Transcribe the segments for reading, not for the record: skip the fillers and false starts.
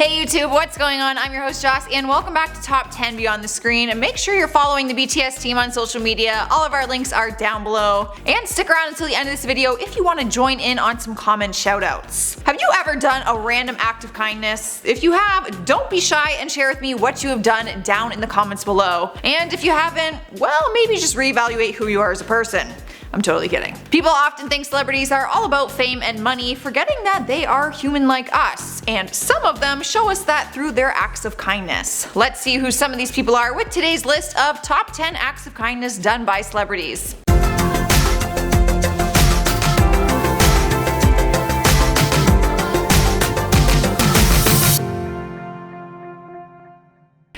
Hey YouTube, what's going on? I'm your host Joss and welcome back to Top 10 Beyond the Screen. And make sure you're following the BTS team on social media. All of our links are down below. And stick around until the end of this video if you want to join in on some comment shoutouts. Have you ever done a random act of kindness? If you have, don't be shy and share with me what you have done down in the comments below. And if you haven't, well, maybe just reevaluate who you are as a person. I'm totally kidding. People often think celebrities are all about fame and money, forgetting that they are human like us. And some of them show us that through their acts of kindness. Let's see who some of these people are with today's list of top 10 acts of kindness done by celebrities.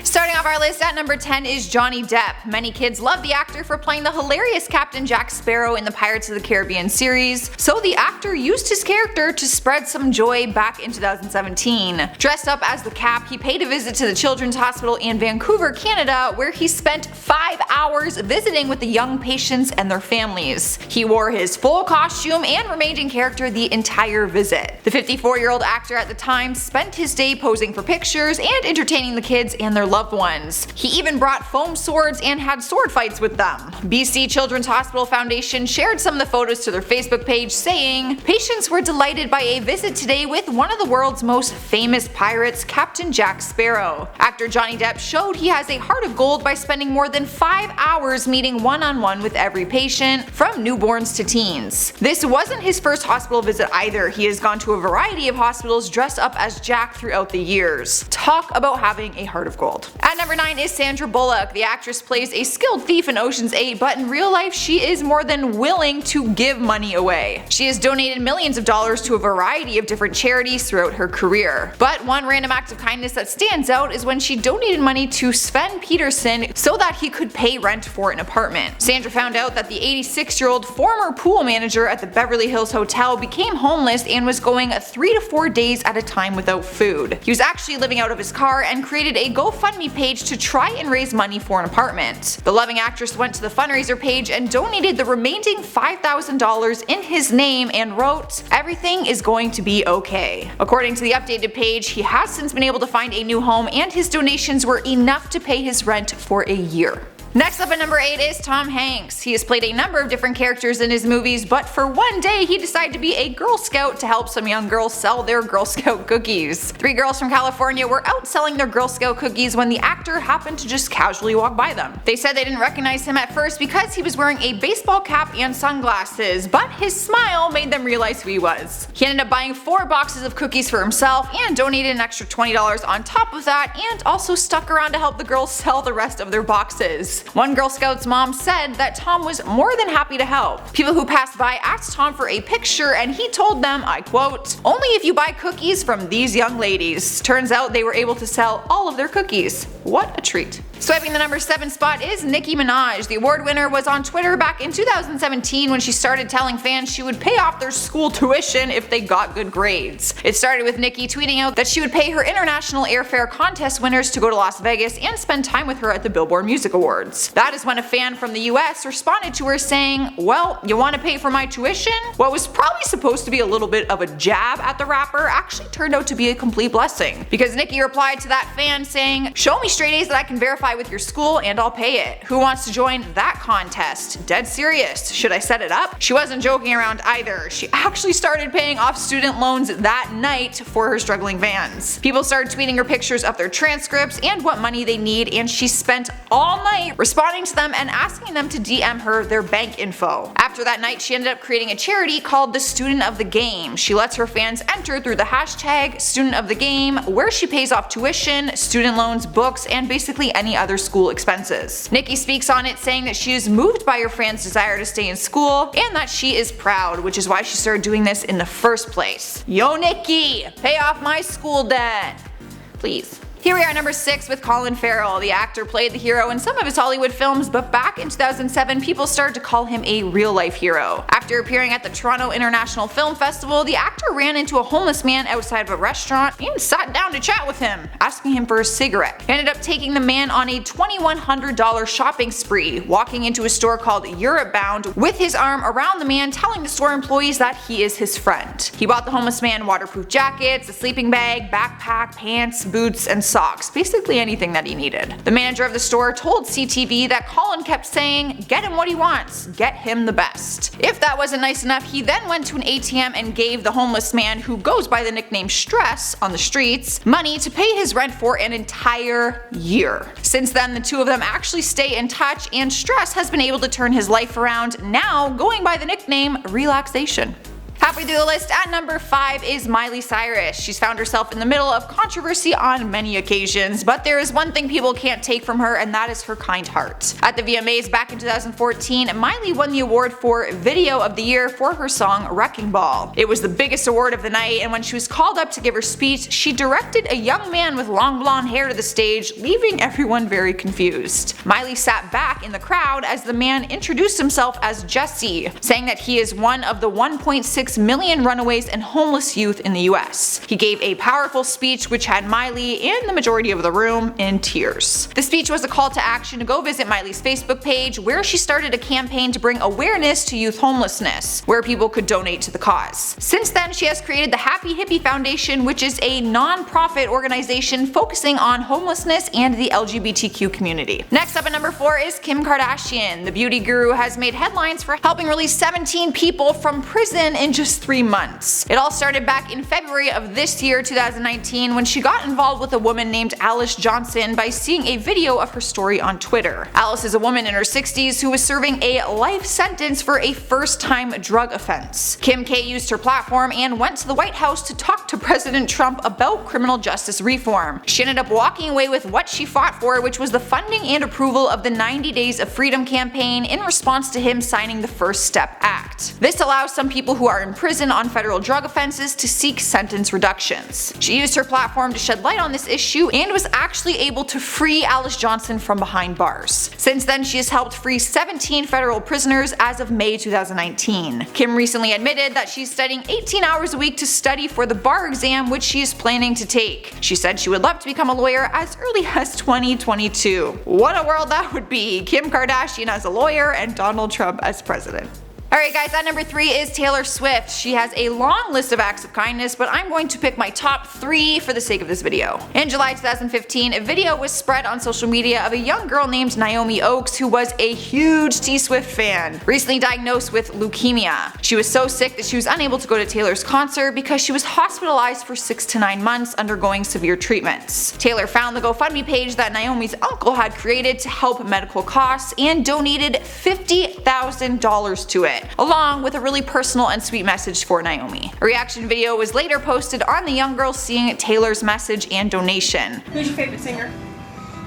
Starting off our list at number 10 is Johnny Depp. Many kids love the actor for playing the hilarious Captain Jack Sparrow in the Pirates of the Caribbean series, so the actor used his character to spread some joy back in 2017. Dressed up as the Cap, he paid a visit to the Children's Hospital in Vancouver, Canada, where he spent 5 hours visiting with the young patients and their families. He wore his full costume and remained in character the entire visit. The 54-year-old actor at the time spent his day posing for pictures and entertaining the kids and their loved ones. He even brought foam swords and had sword fights with them. BC Children's Hospital Foundation shared some of the photos to their Facebook page saying, "Patients were delighted by a visit today with one of the world's most famous pirates, Captain Jack Sparrow." Actor Johnny Depp showed he has a heart of gold by spending more than 5 hours meeting one-on-one with every patient, from newborns to teens. This wasn't his first hospital visit either. He has gone to a variety of hospitals dressed up as Jack throughout the years. Talk about having a heart of gold. At number 9 is Sandra Bullock. The actress plays a skilled thief in Ocean's 8, but in real life she is more than willing to give money away. She has donated millions of dollars to a variety of different charities throughout her career. But one random act of kindness that stands out is when she donated money to Sven Peterson so that he could pay rent for an apartment. Sandra found out that the 86-year-old former pool manager at the Beverly Hills Hotel became homeless and was going 3 to 4 days at a time without food. He was actually living out of his car and created a GoFundMe page to try and raise money for an apartment. The loving actress went to the fundraiser page and donated the remaining $5,000 in his name and wrote, "Everything is going to be okay." According to the updated page, he has since been able to find a new home and his donations were enough to pay his rent for a year. Next up at number 8 is Tom Hanks. He has played a number of different characters in his movies, but for one day he decided to be a Girl Scout to help some young girls sell their Girl Scout cookies. 3 girls from California were out selling their Girl Scout cookies when the actor happened to just casually walk by them. They said they didn't recognize him at first because he was wearing a baseball cap and sunglasses, but his smile made them realize who he was. He ended up buying 4 boxes of cookies for himself and donated an extra $20 on top of that, and also stuck around to help the girls sell the rest of their boxes. One Girl Scout's mom said that Tom was more than happy to help. People who passed by asked Tom for a picture and he told them, I quote, "Only if you buy cookies from these young ladies." Turns out they were able to sell all of their cookies. What a treat. Swiping the number 7 spot is Nicki Minaj. The award winner was on Twitter back in 2017 when she started telling fans she would pay off their school tuition if they got good grades. It started with Nicki tweeting out that she would pay her international airfare contest winners to go to Las Vegas and spend time with her at the Billboard Music Awards. That is when a fan from the US responded to her saying, "Well, you want to pay for my tuition?" What was probably supposed to be a little bit of a jab at the rapper actually turned out to be a complete blessing, because Nicki replied to that fan saying, "Show me straight A's that I can verify with your school and I'll pay it. Who wants to join that contest? Dead serious. Should I set it up?" She wasn't joking around either. She actually started paying off student loans that night for her struggling fans. People started tweeting her pictures of their transcripts and what money they need, and she spent all night responding to them and asking them to DM her their bank info. After that night, she ended up creating a charity called the Student of the Game. She lets her fans enter through the hashtag Student of the Game, where she pays off tuition, student loans, books, and basically any other school expenses. Nicki speaks on it, saying that she is moved by her fans' desire to stay in school and that she is proud, which is why she started doing this in the first place. Yo Nicki, pay off my school debt. Please. Here we are at number 6 with Colin Farrell. The actor played the hero in some of his Hollywood films, but back in 2007 people started to call him a real-life hero. After appearing at the Toronto International Film Festival, the actor ran into a homeless man outside of a restaurant and sat down to chat with him, asking him for a cigarette. He ended up taking the man on a $2,100 shopping spree, walking into a store called Europe Bound with his arm around the man, telling the store employees that he is his friend. He bought the homeless man waterproof jackets, a sleeping bag, backpack, pants, boots, and socks, basically anything that he needed. The manager of the store told CTV that Colin kept saying, "Get him what he wants, get him the best." If that wasn't nice enough, he then went to an ATM and gave the homeless man, who goes by the nickname Stress on the streets, money to pay his rent for an entire year. Since then, the two of them actually stay in touch, and Stress has been able to turn his life around, now going by the nickname Relaxation. Halfway through the list at number 5 is Miley Cyrus. She's found herself in the middle of controversy on many occasions, but there is one thing people can't take from her, and that is her kind heart. At the VMAs back in 2014, Miley won the award for Video of the Year for her song Wrecking Ball. It was the biggest award of the night, and when she was called up to give her speech, she directed a young man with long blonde hair to the stage, leaving everyone very confused. Miley sat back in the crowd as the man introduced himself as Jesse, saying that he is one of the 1.6 million runaways and homeless youth in the US. He gave a powerful speech which had Miley and the majority of the room in tears. The speech was a call to action to go visit Miley's Facebook page, where she started a campaign to bring awareness to youth homelessness, where people could donate to the cause. Since then, she has created the Happy Hippie Foundation, which is a non-profit organization focusing on homelessness and the LGBTQ community. Next up at number 4 is Kim Kardashian. The beauty guru has made headlines for helping release 17 people from prison in just 3 months. It all started back in February of this year, 2019, when she got involved with a woman named Alice Johnson by seeing a video of her story on Twitter. Alice is a woman in her 60s who was serving a life sentence for a first-time drug offense. Kim K used her platform and went to the White House to talk to President Trump about criminal justice reform. She ended up walking away with what she fought for, which was the funding and approval of the 90 Days of Freedom campaign in response to him signing the First Step Act. This allows some people who are in prison on federal drug offenses to seek sentence reductions. She used her platform to shed light on this issue and was actually able to free Alice Johnson from behind bars. Since then, she has helped free 17 federal prisoners as of May 2019. Kim recently admitted that she's studying 18 hours a week to study for the bar exam, which she is planning to take. She said she would love to become a lawyer as early as 2022. What a world that would be! Kim Kardashian as a lawyer and Donald Trump as president. Alright guys, at number 3 is Taylor Swift. She has a long list of acts of kindness, but I'm going to pick my top 3 for the sake of this video. In July 2015, a video was spread on social media of a young girl named Naomi Oakes who was a huge T-Swift fan, recently diagnosed with leukemia. She was so sick that she was unable to go to Taylor's concert because she was hospitalized for 6 to 9 months undergoing severe treatments. Taylor found the GoFundMe page that Naomi's uncle had created to help medical costs and donated $50,000 to it, along with a really personal and sweet message for Naomi. A reaction video was later posted on the young girl seeing Taylor's message and donation. Who's your favorite singer?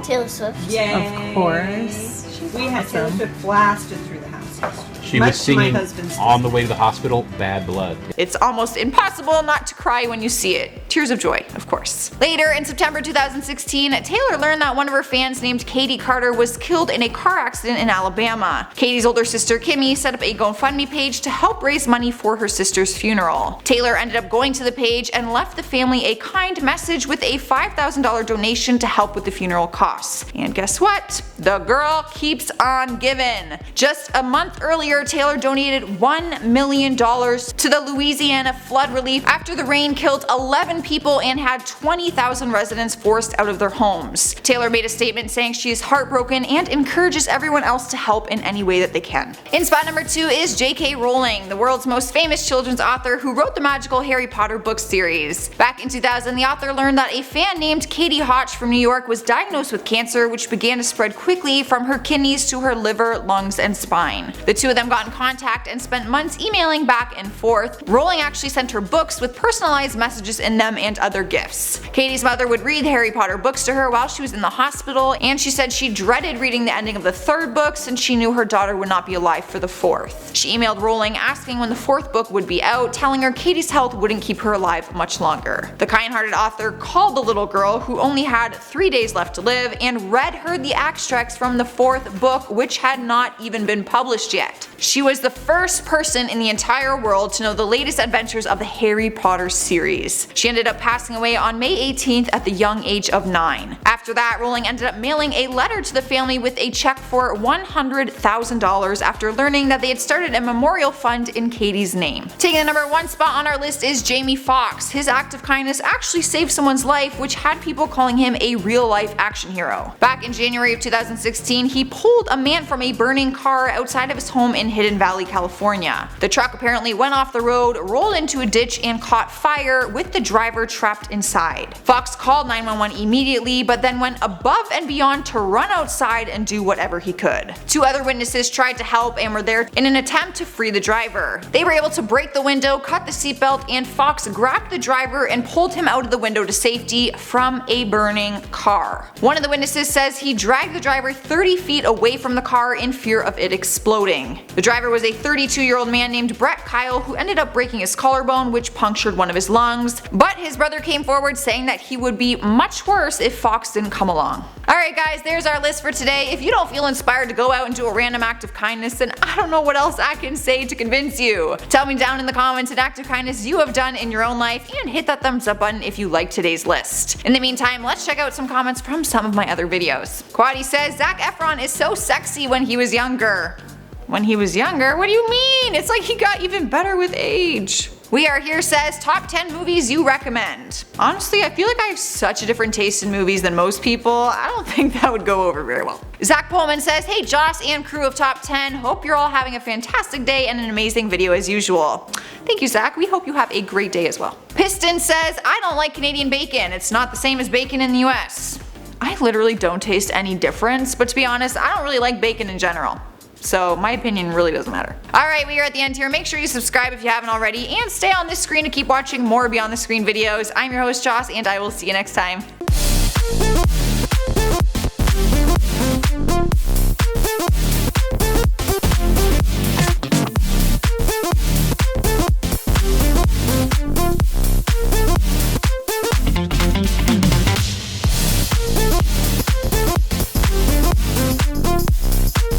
Taylor Swift. Yay. Of course. We had Taylor Swift blasted through the house yesterday. She was singing on the way to the hospital, Bad Blood. It's almost impossible not to cry when you see it. Tears of joy, of course. Later, in September 2016, Taylor learned that one of her fans named Katie Carter was killed in a car accident in Alabama. Katie's older sister Kimmy set up a GoFundMe page to help raise money for her sister's funeral. Taylor ended up going to the page and left the family a kind message with a $5,000 donation to help with the funeral costs. And guess what? The girl keeps on giving. Just a month earlier, Taylor donated $1 million to the Louisiana flood relief after the rain killed 11 people and had 20,000 residents forced out of their homes. Taylor made a statement saying she is heartbroken and encourages everyone else to help in any way that they can. In spot number 2 is J.K. Rowling, the world's most famous children's author who wrote the magical Harry Potter book series. Back in 2000, the author learned that a fan named Katie Hodge from New York was diagnosed with cancer, which began to spread quickly from her kidneys to her liver, lungs, and spine. The two of them got in contact and spent months emailing back and forth. Rowling actually sent her books with personalized messages in them them and other gifts. Katie's mother would read the Harry Potter books to her while she was in the hospital, and she said she dreaded reading the ending of the 3rd book since she knew her daughter would not be alive for the 4th. She emailed Rowling asking when the 4th book would be out, telling her Katie's health wouldn't keep her alive much longer. The kind-hearted author called the little girl, who only had 3 days left to live, and read her the extracts from the 4th book, which had not even been published yet. She was the first person in the entire world to know the latest adventures of the Harry Potter series. She ended up passing away on May 18th at the young age of 9. After that, Rowling ended up mailing a letter to the family with a check for $100,000 after learning that they had started a memorial fund in Katie's name. Taking the number 1 spot on our list is Jamie Foxx. His act of kindness actually saved someone's life, which had people calling him a real-life action hero. Back in January of 2016, he pulled a man from a burning car outside of his home in Hidden Valley, California. The truck apparently went off the road, rolled into a ditch, and caught fire, with the driver trapped inside. Foxx called 911 immediately, but then went above and beyond to run outside and do whatever he could. 2 other witnesses tried to help and were there in an attempt to free the driver. They were able to break the window, cut the seatbelt, and Foxx grabbed the driver and pulled him out of the window to safety from a burning car. One of the witnesses says he dragged the driver 30 feet away from the car in fear of it exploding. The driver was a 32-year-old man named Brett Kyle, who ended up breaking his collarbone, which punctured one of his lungs, but his brother came forward saying that he would be much worse if Foxx didn't come along. Alright guys, there's our list for today. If you don't feel inspired to go out and do a random act of kindness, then I don't know what else I can say to convince you. Tell me down in the comments an act of kindness you have done in your own life, and hit that thumbs up button if you liked today's list. In the meantime, let's check out some comments from some of my other videos. Quaddy says, Zac Efron is so sexy when he was younger. When he was younger? What do you mean? It's like he got even better with age. We Are Here says, top 10 movies you recommend. Honestly, I feel like I have such a different taste in movies than most people. I don't think that would go over very well. Zach Pullman says, hey Joss and crew of top 10, hope you're all having a fantastic day and an amazing video as usual. Thank you Zach, we hope you have a great day as well. Piston says, I don't like Canadian bacon, it's not the same as bacon in the US. I literally don't taste any difference, but to be honest, I don't really like bacon in general. So my opinion really doesn't matter. Alright, we are at the end here. Make sure you subscribe if you haven't already, and stay on this screen to keep watching more Beyond the Screen videos. I'm your host Joss, and I will see you next time.